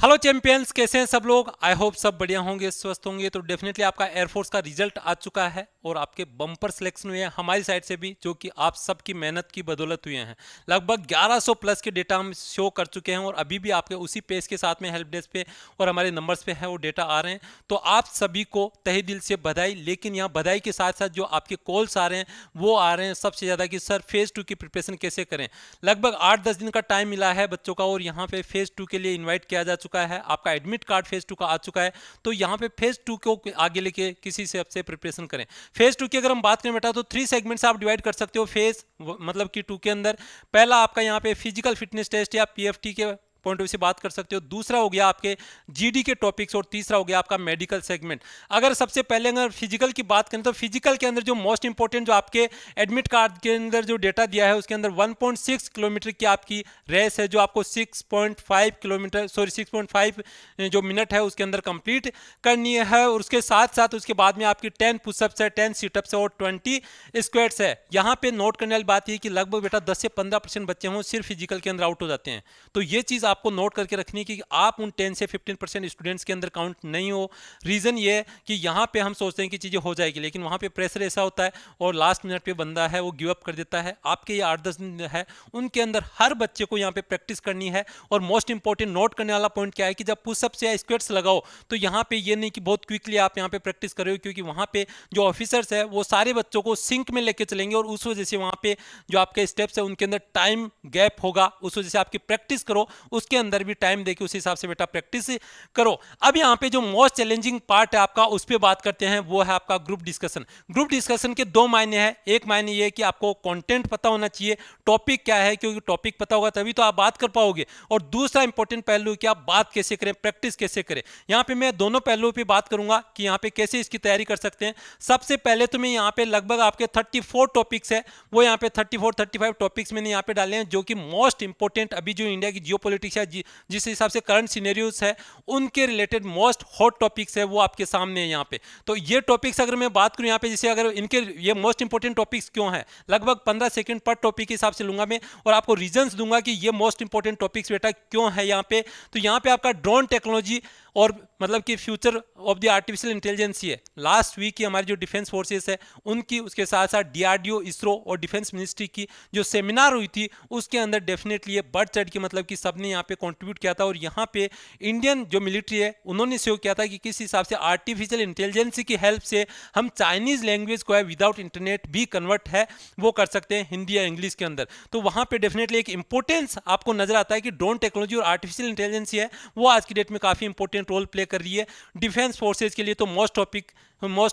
Hello champions, कैसे हैं सब लोग। आई होप सब बढ़िया होंगे, स्वस्थ होंगे। तो डेफिनेटली आपका एयरफोर्स का रिजल्ट आ चुका है और आपके बम्पर सिलेक्शन हुए हैं हमारी साइड से भी, जो कि आप सबकी मेहनत की बदौलत हुए हैं। लगभग 1100 प्लस के डेटा हम शो कर चुके हैं और अभी भी आपके उसी पेज के साथ में हेल्प डेस्क पे और हमारे नंबर्स पे है वो डेटा आ रहे हैं। तो आप सभी को तहे दिल से बधाई। लेकिन यहाँ बधाई के साथ साथ जो आपके कॉल्स आ रहे हैं वो आ रहे हैं सबसे ज़्यादा कि सर फेज़ 2 की प्रिपरेशन कैसे करें। लगभग 8-10 दिन का टाइम मिला है बच्चों का और यहाँ पे फेज़ 2 के लिए इन्वाइट किया जा चुका है। आपका एडमिट कार्ड फेज़ 2 का आ चुका है। तो यहाँ पे फेज़ 2 को आगे लेके किसी से आपसे प्रिपरेशन करें। फेज़ 2 की अगर हम बात करें बेटा तो 3 सेगमेंट्स आप डिवाइड कर सकते हो फेज़ मतलब कि 2 के अंदर। पहला आपका यहाँ पे फिजिकल फिटनेस टेस्ट या पीएफटी के पॉइंट ऑफ व्यू से बात कर सकते हो। दूसरा हो गया आपके जीडी के टॉपिक्स और तीसरा हो गया आपका मेडिकल सेगमेंट। अगर सबसे पहले अगर फिजिकल की बात करें तो फिजिकल के अंदर जो मोस्ट इंपॉर्टेंट जो आपके एडमिट कार्ड के अंदर जो डेटा दिया है उसके अंदर 1.6 किलोमीटर की आपकी रेस है, जो आपको 6.5 किलोमीटर 6.5 जो मिनट है उसके अंदर कंप्लीट करनी है। और उसके साथ साथ उसके बाद में आपकी 10 पुशअप्स है, 10 सिटअप्स है और 20 स्क्वाट्स है। यहाँ पे नोट करने वाली बात यह कि लगभग बेटा 10 से 15% बच्चे हों सिर्फ फिजिकल के अंदर आउट हो जाते हैं। तो ये चीज़ आपको नोट करके रखनी है कि आप उन 10 से 15% स्टूडेंट्स के अंदर काउंट नहीं हो। रीज़न ये है कि यहाँ पे हम सोचते हैं कि चीज़ें हो जाएगी, लेकिन वहाँ पे प्रेशर ऐसा होता है और लास्ट मिनट पे बंदा है वो गिव अप कर देता है। आपके ये 8-10 दिन है उनके अंदर हर बच्चे को यहाँ पे प्रैक्टिस करनी है। और मोस्ट इंपॉर्टेंट नोट करने वाला पॉइंट क्या है कि जब पुशअप्स या स्क्वाट्स लगाओ तो यहाँ पे ये नहीं कि बहुत क्विकली आप यहाँ पे प्रैक्टिस करो, क्योंकि वहाँ पे जो ऑफिसर्स है वो सारे बच्चों को सिंक में लेके चलेंगे और उस वजह से वहाँ पे जो आपके स्टेप्स है उनके अंदर टाइम गैप होगा। उस वजह से आपकी प्रैक्टिस करो, उसके अंदर भी टाइम देके उस हिसाब से बेटा प्रैक्टिस करो। अब यहाँ पे जो मोस्ट चैलेंजिंग पार्ट है आपका उस पर बात करते हैं, वो है आपका ग्रुप डिस्कशन। ग्रुप डिस्कशन के दो मायने हैं। एक मायने ये है कि आपको कंटेंट पता होना चाहिए, टॉपिक क्या है, क्योंकि टॉपिक पता होगा तभी तो आप बात कर पाओगे। और दूसरा इंपॉर्टेंट पहलू कि आप बात कैसे करें, प्रैक्टिस कैसे करें। यहाँ पे मैं दोनों पहलुओं पे बात करूंगा कि यहाँ पे कैसे इसकी तैयारी कर सकते हैं। सबसे पहले तो मैं यहाँ पे लगभग आपके 34 टॉपिक्स है वो यहाँ पे 34-35 टॉपिक्स मैंने यहाँ पे डाले हैं, जो कि मोस्ट इंपॉर्टेंट अभी जो इंडिया की जियो पॉलिटिक्स है जिस हिसाब से करंट सिनेरियोज है उनके रिलेटेड मोस्ट हॉट टॉपिक्स है वो आपके सामने है यहाँ पे। तो ये टॉपिक्स अगर मैं बात करूँ यहाँ पे, जैसे अगर इनके ये मोस्ट इंपॉर्टेंट टॉपिक्स क्यों है, लगभग 15 सेकंड पर टॉपिक के हिसाब से लूंगा मैं और आपको रीजंस दूंगा कि ये मोस्ट इंपॉर्टेंट टॉपिक्स बेटा क्यों है यहाँ पे। तो यहाँ पे आपका ड्रोन टेक्नोलॉजी और मतलब कि future of the artificial intelligence है। लास्ट वीक की हमारी जो डिफेंस फोर्सेस है उनकी, उसके साथ साथ डीआरडीओ, इसरो और डिफेंस मिनिस्ट्री की जो सेमिनार हुई थी उसके अंदर डेफिनेटली ये बढ़ चढ़ के मतलब कि सबने यहाँ पे कंट्रीब्यूट किया था। और यहाँ पे इंडियन जो मिलिट्री है उन्होंने शो किया था कि किस हिसाब से आर्टिफिशियल इंटेलिजेंस की हेल्प से हम चाइनीज लैंग्वेज को है विदाउट इंटरनेट भी कन्वर्ट है वो कर सकते हैं हिंदी या इंग्लिश के अंदर। तो वहाँ पे डेफिनेटली एक इंपॉर्टेंस आपको नजर आता है कि ड्रोन टेक्नोलॉजी और आर्टिफिशियल इंटेलिजेंस है वो आज की डेट में काफी इंपॉर्टेंट रोल प्ले कर रही है डिफेंस फोर्सेज के लिए। तो मोस्ट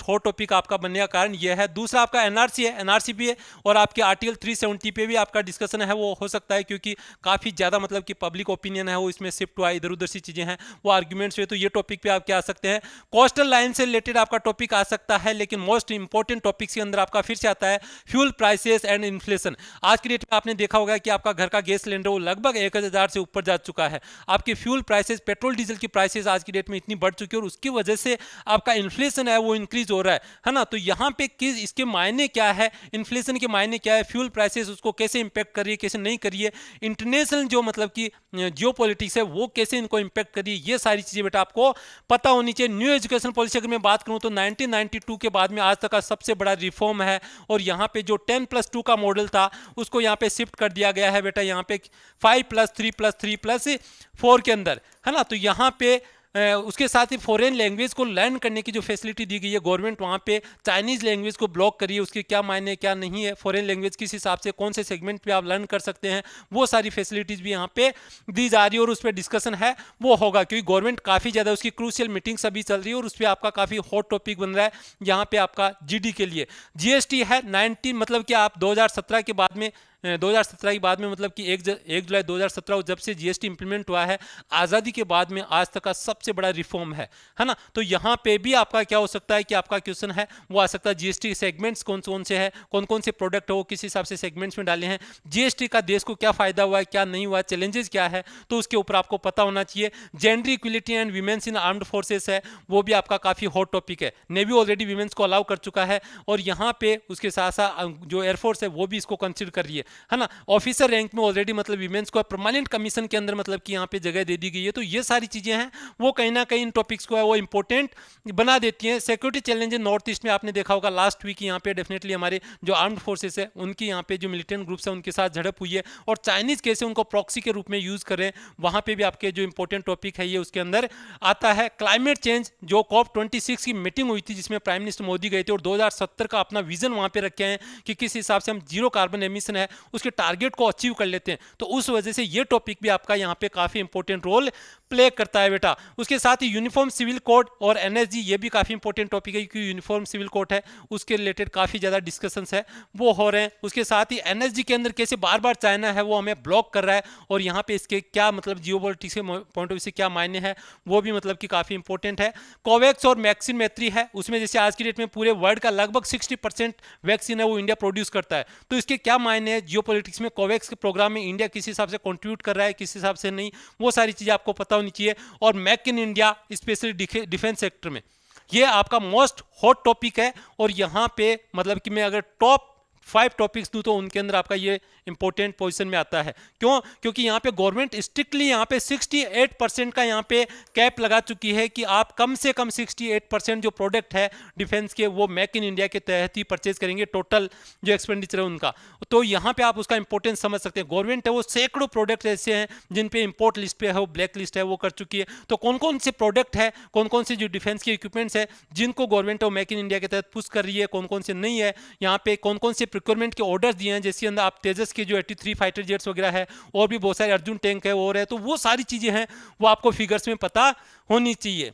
हॉट टॉपिक आपका बनने का कारण यह है। दूसरा आपका एनआरसी है, एनआरसी भी है और आपके आर्टिकल 370 पे भी आपका डिस्कशन है वो हो सकता है, क्योंकि काफ़ी ज़्यादा मतलब कि पब्लिक ओपिनियन है वो इसमें शिफ्ट हुआ, इधर उधर सी चीज़ें हैं वो आर्ग्यूमेंट्स हुए। तो ये टॉपिक पे आप क्या आ सकते हैं, कोस्टल लाइन से रिलेटेड आपका टॉपिक आ सकता है। लेकिन मोस्ट इंपॉर्टेंट टॉपिक्स के अंदर आपका फिर से आता है फ्यूल प्राइसेस एंड इन्फ्लेशन। आज की डेट में आपने देखा होगा कि आपका घर का गैस सिलेंडर वो लगभग 1000 से ऊपर जा चुका है। आपकी फ्यूल प्राइसेस, पेट्रोल डीजल की प्राइसेस आज की डेट में इतनी बढ़ चुकी है और उसकी वजह से आपका इन्फ्लेशन है वो इंक्रीज हो रहा है ना। तो यहाँ पे किस इसके मायने क्या है, इन्फ्लेशन के मायने क्या है, फ्यूल प्राइसेस उसको कैसे इंपैक्ट कर रही है, कैसे नहीं कर रही है, इंटरनेशनल जो मतलब कि जियो पॉलिटिक्स है वो कैसे इनको इंपैक्ट कर रही है, ये सारी चीजें बेटा आपको पता होनी चाहिए। न्यू एजुकेशन पॉलिसी अगर मैं बात करूं तो 1992 के बाद में आज तक का सबसे बड़ा रिफॉर्म है। और यहाँ पे जो 10+2 का मॉडल था उसको यहाँ पे शिफ्ट कर दिया गया है बेटा यहाँ पे 5+3+3+4 के अंदर, है ना। तो यहाँ पे उसके साथ ही फॉरेन लैंग्वेज को लर्न करने की जो फैसिलिटी दी गई है गवर्नमेंट, वहाँ पे चाइनीज लैंग्वेज को ब्लॉक करिए, उसके क्या मायने क्या नहीं है, फॉरेन लैंग्वेज किस हिसाब से कौन से सेगमेंट पे आप लर्न कर सकते हैं, वो सारी फैसिलिटीज भी यहाँ पे दी जा रही है और उस पर डिस्कशन है वो होगा, क्योंकि गवर्नमेंट काफ़ी ज़्यादा उसकी क्रूशियल मीटिंग्स अभी चल रही है और उस पर आपका काफ़ी हॉट टॉपिक बन रहा है यहाँ पे आपका जीडी के लिए। जीएसटी है 19 मतलब कि आप 2017 के बाद में 2017 के बाद में मतलब कि 1 जुलाई 2017 जब से जीएसटी इंप्लीमेंट हुआ है आज़ादी के बाद में आज तक का सबसे बड़ा रिफॉर्म है ना। तो यहाँ पे भी आपका क्या हो सकता है कि आपका क्वेश्चन है वो आ सकता है जीएसटी सेगमेंट्स कौन कौन से हैं, कौन कौन से प्रोडक्ट हो किस हिसाब से सेगमेंट्स में डाले हैं, जीएसटी का देश को क्या फायदा हुआ है क्या नहीं हुआ, चैलेंजेस क्या है, तो उसके ऊपर आपको पता होना चाहिए। Gender equality and women's in armed forces है वो भी आपका काफ़ी हॉट टॉपिक है। नेवी ऑलरेडी वीमेंस को अलाउ कर चुका है और यहाँ पे उसके साथ साथ जो एयरफोर्स है वो भी इसको कंसिडर कर रही है। है ना। ऑफिसर रैंक में ऑलरेडी मतलब वीमेंस को परमानेंट कमीशन के अंदर मतलब कि यहाँ पे जगह दे दी गई है। तो ये सारी चीजें हैं वो कहीं ना कहीं इन टॉपिक्स को है वो इंपॉर्टेंट बना देती हैं। सिक्योरिटी चैलेंजेस नॉर्थ ईस्ट में आपने देखा होगा लास्ट वीक यहाँ पे डेफिनेटली हमारे जो आर्म्ड फोर्सेस है उनकी यहाँ पे जो मिलिटेंट ग्रुप्स है उनके साथ झड़प हुई है, और चाइनीज कैसे उनको प्रॉक्सी के रूप में यूज करें, वहां पे भी आपके जो इंपॉर्टेंट टॉपिक है ये उसके अंदर आता है। क्लाइमेट चेंज जो COP26 की मीटिंग हुई थी जिसमें प्राइम मिनिस्टर मोदी गए थे और 2070 का अपना विजन वहां पे रखे हैं कि किस हिसाब से हम जीरो कार्बन एमिशन है उसके टारगेट को अचीव कर लेते हैं। तो उस वजह से ये टॉपिक भी आपका यहाँ पे काफी इंपॉर्टेंट रोल प्ले करता है बेटा। उसके साथ ही यूनिफॉर्म सिविल कोड और एनएसजी ये भी काफी इंपॉर्टेंट टॉपिक है क्योंकि यूनिफॉर्म सिविल कोड है उसके रिलेटेड काफी ज्यादा डिस्कशंस है वो हो रहे हैं। उसके साथ ही एनएसजी के अंदर कैसे बार बार चाइना है वो हमें ब्लॉक कर रहा है और यहाँ पे इसके क्या मतलब जियोपॉलिटिक्स के पॉइंट ऑफ व्यू से क्या मायने हैं वो भी मतलब कि काफी इंपॉर्टेंट है। कोवैक्स और वैक्सीन मैत्री है उसमें जैसे आज की डेट में पूरे वर्ल्ड का लगभग 60% वैक्सीन है वो इंडिया प्रोड्यूस करता है, तो इसके क्या मायने हैं जियोपॉलिटिक्स में, कोवैक्स के प्रोग्राम में इंडिया किस हिसाब से कंट्रीब्यूट कर रहा है किस हिसाब से नहीं, वो सारी चीजें आपको पता होनी चाहिए। और make in India specially defence sector में ये आपका मोस्ट हॉट टॉपिक है और यहाँ पे मतलब कि मैं अगर टॉप 5 टॉपिक्स दूं तो उनके अंदर आपका ये इंपॉर्टेंट पोजीशन में आता है। क्यों? क्योंकि यहाँ पे गवर्नमेंट स्ट्रिक्टली यहाँ पे 68% का यहाँ पे कैप लगा चुकी है कि आप कम से कम 68% जो प्रोडक्ट है डिफेंस के वो मेक इन इंडिया के तहत ही परचेज करेंगे, टोटल जो एक्सपेंडिचर है उनका। तो यहाँ पे आप उसका इंपॉर्टेंस समझ सकते हैं। गवर्नमेंट है वो सैकड़ों प्रोडक्ट ऐसे हैं जिन पे इंपोर्ट लिस्ट पे है वो ब्लैक लिस्ट है वो कर चुकी है। तो कौन कौन से प्रोडक्ट है, कौन कौन से जो डिफेंस के इक्विपमेंट्स है जिनको गवर्नमेंट है मेक इन इंडिया के तहत पुश कर रही है, कौन कौन से नहीं है, यहाँ पे कौन कौन से प्रिक्योरमेंट के ऑर्डर्स दिए हैं, जैसे अंदर आप तेजस के जो 83 फाइटर जेट्स वगैरह है और भी बहुत सारे अर्जुन टैंक है और है, तो वो सारी चीजें हैं वो आपको फिगर्स में पता होनी चाहिए।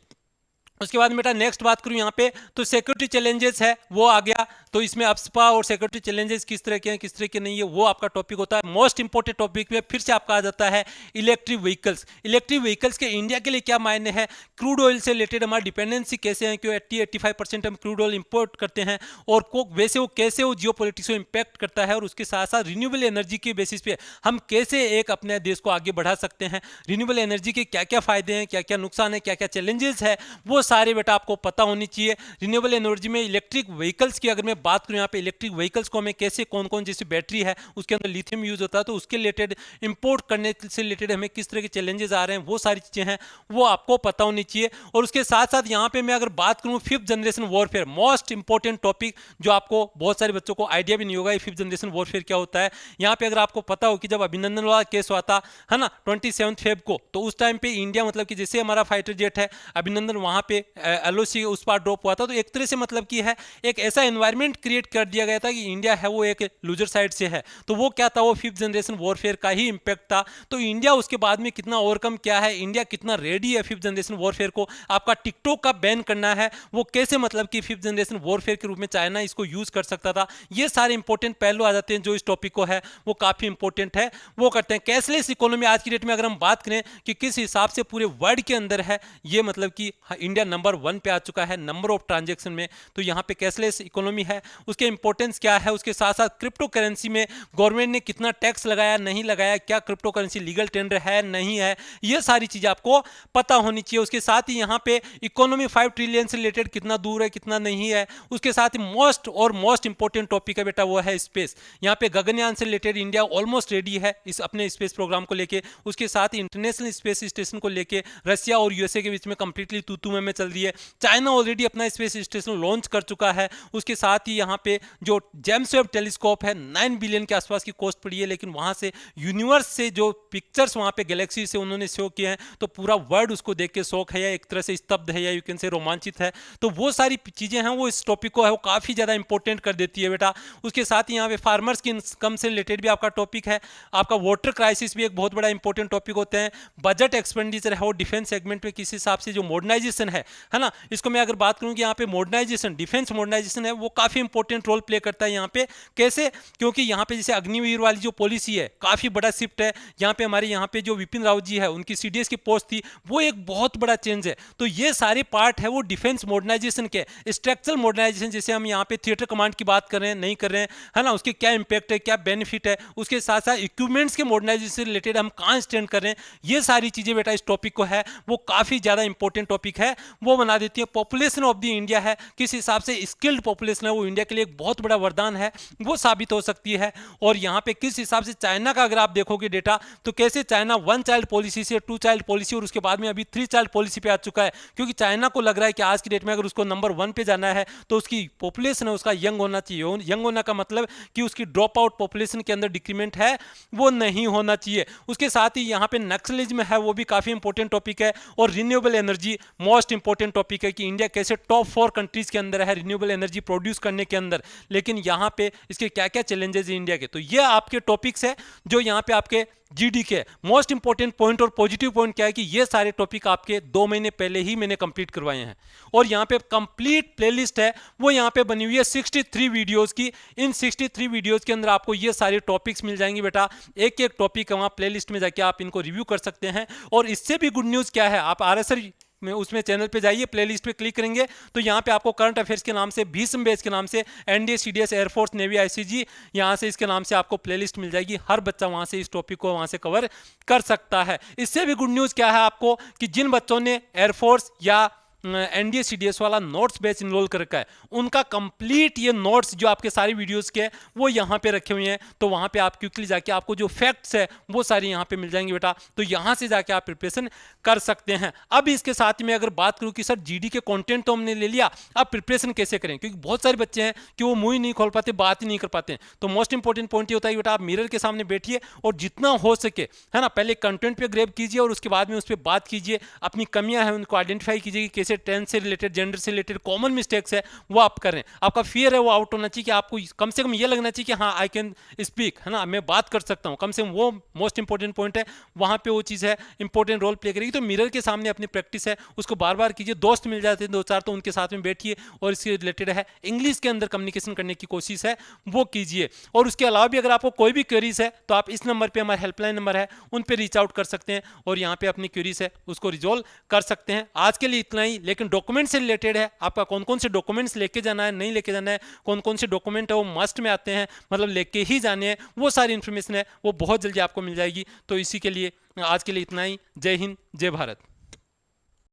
उसके बाद बेटा नेक्स्ट बात करूं यहाँ पे तो सिक्योरिटी चैलेंजेस है वो आ गया। तो इसमें अपस्पा और सिक्योरिटी चैलेंजेस किस तरह के हैं किस तरह के नहीं है वो आपका टॉपिक होता है। मोस्ट इंपोर्टेंट टॉपिक में फिर से आपका आ जाता है इलेक्ट्रिक व्हीकल्स। इलेक्ट्रिक व्हीकल्स के इंडिया के लिए क्या मायने हैं, क्रूड ऑयल से रिलेटेड हमारी डिपेंडेंसी कैसे है, क्यों 80-85% हम क्रूड ऑयल इंपोर्ट करते हैं और वैसे वो कैसे वो जियोपॉलिटिक्स को इंपैक्ट करता है, और उसके साथ साथ रिन्यूएबल एनर्जी के बेसिस पे हम कैसे एक अपने देश को आगे बढ़ा सकते हैं, रिन्यूएबल एनर्जी के क्या क्या फायदे हैं क्या क्या नुकसान है क्या क्या चैलेंजेस है वो सारे बेटा आपको पता होनी चाहिए। रिन्यूएबल एनर्जी में इलेक्ट्रिक व्हीकल्स की अगर मैं बात करूं यहाँ पे इलेक्ट्रिक व्हीकल्स को हमें कैसे कौन कौन जैसी बैटरी है उसके अंदर लिथियम यूज होता है तो उसके रिलेटेड इंपोर्ट करने से रिलेटेड हमें किस तरह के चैलेंजेस आ रहे हैं वो सारी चीजें हैं वो आपको पता होनी चाहिए। और उसके साथ साथ यहाँ पे मैं अगर बात करूं 5th generation warfare, most important topic जो आपको बहुत सारे बच्चों को आइडिया भी नहीं होगा 5th जनरेशन वॉरफेयर क्या होता है। यहाँ पे अगर आपको पता हो कि जब अभिनंदन वाला केस हुआ था है ना 27 फेब को, तो उस टाइम पे इंडिया मतलब कि जैसे हमारा फाइटर जेट है अभिनंदन वहां पे LOC उस पार ड्रॉप हुआ था, तो एक तरह से मतलब कि है एक ऐसा एनवायरनमेंट क्रिएट कर दिया गया था कि इंडिया है वो एक लूजर साइड से है। तो वो क्या था, वो 5th जनरेशन वॉरफेयर का ही इंपैक्ट था। तो इंडिया उसके बाद में कितना ओवरकम क्या है, इंडिया कितना रेडी है 5th जनरेशन वॉरफेयर को, आपका टिकटॉक का बैन करना है वो कैसे मतलब कि 5th जनरेशन वॉरफेयर के रूप में चाइना इसको यूज कर सकता था, ये सारे इंपॉर्टेंट पहलू आ जाते हैं जो इस टॉपिक को है वो काफी इंपॉर्टेंट है वो करते हैं। कैशलेस इकोनॉमी आज की डेट में अगर हम बात करें कि किस हिसाब से पूरे वर्ल्ड के अंदर है, ये मतलब कि इंडिया नंबर 1 पे आ चुका है नंबर ऑफ ट्रांजैक्शन में। तो यहाँ पे कैशलेस इकोनॉमी है, उसके इंपॉर्टेंस क्या है, उसके साथ साथ क्रिप्टो करेंसी में गवर्नमेंट ने कितना टैक्स लगाया नहीं लगाया, क्या क्रिप्टो करेंसी लीगल टेंडर है नहीं है, ये सारी चीजें आपको पता होनी चाहिए। उसके साथ ही यहाँ पे इकोनॉमी 5 ट्रिलियन से रिलेटेड कितना दूर है कितना नहीं है। उसके साथ ही मोस्ट इंपॉर्टेंट टॉपिक है बेटा वो है स्पेस। यहाँ पे गगनयान से रिलेटेड इंडिया ऑलमोस्ट रेडी है इस अपने स्पेस प्रोग्राम को लेके। उसके साथ ही इंटरनेशनल स्पेस स्टेशन को लेके रशिया और यूएसए के बीच में कंप्लीटली तू में चल रही है। चाइना ऑलरेडी अपना स्पेस स्टेशन लॉन्च कर चुका है। उसके साथ ही यहाँ पे जो जेम्स वेब टेलीस्कोप है 9 बिलियन के आसपास की कॉस्ट पड़ी है, लेकिन वहां से यूनिवर्स से जो पिक्चर्स वहां पे गैलेक्सी से उन्होंने शो किए हैं तो पूरा वर्ल्ड उसको देख के शौक है या एक तरह से स्तब्ध है या यू कैन से रोमांचित है। तो वो सारी चीजें हैं वो इस टॉपिक को है वो काफी ज्यादा इंपॉर्टेंट कर देती है बेटा। उसके साथ ही यहाँ पे फार्मर्स की इनकम से रिलेटेड भी आपका टॉपिक है। आपका वाटर क्राइसिस भी एक बहुत बड़ा इंपॉर्टेंट टॉपिक होते हैं। बजट एक्सपेंडिचर है वो डिफेंस सेगमेंट में किस हिसाब से जो मॉडर्नाइजेशन है ना, इसको मैं अगर बात करूं कि यहाँ पे मॉडर्नाइजेशन डिफेंस मॉडर्नाइजेशन है वो काफी इंपॉर्टेंट रोल प्ले करता है यहाँ पे। कैसे? क्योंकि यहाँ पे जैसे अग्निवीर वाली जो पॉलिसी है काफी बड़ा शिफ्ट है। यहाँ पे हमारे यहाँ पे जो विपिन रावत जी है उनकी CDS की पोस्ट थी वो एक बहुत बड़ा चेंज है। तो ये सारे पार्ट है वो डिफेंस मॉडर्नाइजेशन के। स्ट्रक्चरल मॉडर्नाइजेशन जैसे हम यहाँ पे थिएटर कमांड की बात कर रहे हैं नहीं कर रहे हैं है ना, उसके क्या इंपैक्ट है क्या बेनिफिट है, उसके साथ साथ इक्विपमेंट्स के मॉडर्नाइजेशन से रिलेटेड हम कहाँ स्टैंड कर रहे हैं, ये सारी चीजें बेटा इस टॉपिक को है वो काफी ज्यादा इंपॉर्टेंट टॉपिक है वो बना देती है। पॉपुलेशन ऑफ द इंडिया है, किस हिसाब से स्किल्ड पॉपुलेशन है, वो इंडिया के लिए एक बहुत बड़ा वरदान है, वो साबित हो सकती है। और यहाँ पे किस हिसाब से चाइना का अगर आप देखोगे डेटा, तो कैसे चाइना 1 चाइल्ड पॉलिसी से 2 चाइल्ड पॉलिसी और उसके बाद में अभी 3 चाइल्ड पॉलिसी पे आ चुका है, क्योंकि चाइना को लग रहा है कि आज की डेट में अगर उसको नंबर 1 पे जाना है तो उसकी पॉपुलेशन है उसका यंग होना चाहिए। यंग होना का मतलब कि उसकी ड्रॉप आउट पॉपुलेशन के अंदर डिक्रीमेंट है वो नहीं होना चाहिए। उसके साथ ही यहाँ पे नक्सलिज्म है, वो भी काफी इंपॉर्टेंट टॉपिक है। और renewable energy most important topic है कि इंडिया कैसे टॉप 4 कंट्रीज के अंदर है रिन्यूएबल एनर्जी प्रोड्यूस करने के अंदर, लेकिन यहाँ पे इसके क्या क्या चैलेंजेस है इंडिया के। तो ये आपके टॉपिक्स है जो यहाँ पे आपके जीडी के मोस्ट इंपॉर्टेंट पॉइंट और पॉजिटिव पॉइंट क्या है कि ये सारे टॉपिक आपके 2 महीने पहले ही मैंने कंप्लीट करवाए हैं। और यहाँ पे कंप्लीट प्लेलिस्ट है वो यहाँ पे बनी हुई है 63 वीडियोस की। इन 63 वीडियोस के अंदर आपको ये सारे टॉपिक्स मिल जाएंगे बेटा, एक एक टॉपिक है वहाँ प्लेलिस्ट में जाके आप इनको रिव्यू कर सकते हैं। और इससे भी गुड न्यूज़ क्या है, आप आरएसआर में उसमें चैनल पे जाइए, प्लेलिस्ट पे क्लिक करेंगे तो यहाँ पे आपको करंट अफेयर्स के नाम से, भीष्म बैच के नाम से, NDA CDS air force navy ICG, यहाँ से इसके नाम से आपको प्लेलिस्ट मिल जाएगी। हर बच्चा वहाँ से इस टॉपिक को वहाँ से कवर कर सकता है। इससे भी गुड न्यूज़ क्या है आपको कि जिन बच्चों ने एयरफोर्स या एनडीए सीडीएस वाला नोट्स बैच इनरोल कर रखा है, उनका कंप्लीट ये नोट्स जो आपके सारी वीडियोस के वो यहाँ पे रखे हुए हैं। तो वहाँ पे आप क्विकली जाके आपको जो फैक्ट्स है वो सारी यहाँ पे मिल जाएंगे बेटा, तो यहाँ से जाके आप प्रिपरेशन कर सकते हैं। अब इसके साथ ही मैं अगर बात करूँ कि सर जीडी के कंटेंट तो हमने ले लिया, अब प्रिपरेशन कैसे करें, क्योंकि बहुत सारे बच्चे हैं कि वो मुंह ही नहीं खोल पाते, बात ही नहीं कर पाते। तो मोस्ट इंपॉर्टेंट पॉइंट ये होता है बेटा, आप मिरर के सामने बैठिए और जितना हो सके है ना, पहले कंटेंट पे ग्रैब कीजिए और उसके बाद में उस पर बात कीजिए, अपनी कमियां हैं उनको आइडेंटिफाई कीजिए कि कैसे टेंस से रिलेटेड, जेंडर से रिलेटेड कॉमन मिस्टेक्स है वो आप करें। आपका फियर है वो आउट होना चाहिए कि आपको कम से कम ये लगना चाहिए कि हाँ आई कैन स्पीक, है ना, मैं बात कर सकता हूँ, कम से कम वो मोस्ट इंपॉर्टेंट पॉइंट है, वहां पे वो चीज़ है इंपॉर्टेंट रोल प्ले करेगी। तो मिरर के सामने अपनी प्रैक्टिस है उसको बार बार कीजिए। दोस्त मिल जाते हैं 2-4 तो उनके साथ में बैठिए और इसके रिलेटेड है इंग्लिश के अंदर कम्युनिकेशन करने की कोशिश है वो कीजिए। और उसके अलावा भी अगर आपको कोई भी क्वेरीज है तो आप इस नंबर पर, हमारा हेल्पलाइन नंबर है, उन पर रीच आउट कर सकते हैं और यहाँ पे अपनी क्वेरीज है उसको रिजोल्व कर सकते हैं। आज के लिए इतना ही, लेकिन डॉक्यूमेंट से रिलेटेड है, आपका कौन कौन से डॉक्यूमेंट्स लेके जाना है, नहीं लेके जाना है, कौन कौन से डॉक्यूमेंट है वो मस्ट में आते हैं, मतलब लेके ही जाने हैं, वो सारी इंफॉर्मेशन है वो बहुत जल्दी आपको मिल जाएगी। तो इसी के लिए आज के लिए इतना ही। जय हिंद, जय भारत।